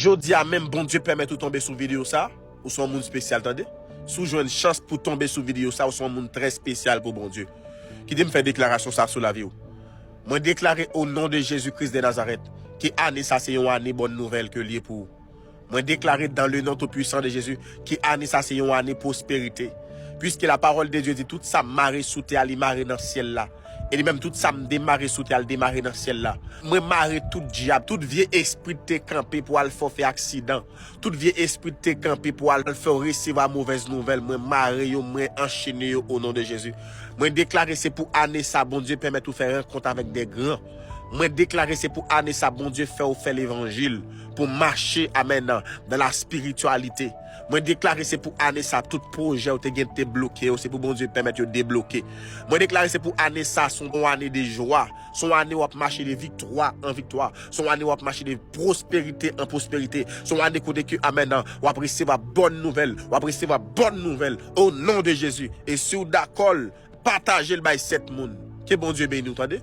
Jodi a même bon Dieu permet de tomber sous vidéo ça, ou son monde spécial, attendez. Sous une chance pour tomber sous vidéo ça, ou son monde très spécial pour bon Dieu. Qui dit me faire déclaration ça sur la vie. Moi déclarer au nom de Jésus-Christ de Nazareth, qui année ça c'est une année bonne nouvelle que lié pour. Moi déclarer dans le nom tout puissant de Jésus, qui année ça c'est une année prospérité. Puisque la parole de Dieu dit tout ça marée sous terre, il marée dans le ciel là. Et même tout ça me démarrer sous terre, démarrer dans le ciel là. Moi marrer tout diable, tout vieux esprit te campé pour aller faire accident. Tout vieux esprit te campé pour aller faire recevoir mauvaise nouvelle. Moi marrer yo, moi enchaîner yo au nom de Jésus. Moi déclarer c'est pour année ça bon Dieu permet de faire rencontre avec des grands. Moi déclarer c'est pour année ça bon Dieu faire l'évangile pour marcher amen dans la spiritualité. Moi déclarer c'est pour année ça tout projet ou te bloqué, c'est pour bon Dieu permettre de débloquer. Moi déclarer c'est pour année ça son année de joie, son année où marcher de victoire en victoire, son année où marcher de prospérité en prospérité, son année côté que amen ou recevoir bonne nouvelle, ou recevoir bonne nouvelle au nom de Jésus. Et si vous d'accord, partagez le bail 7 monde. Que bon Dieu bénisse, entendez?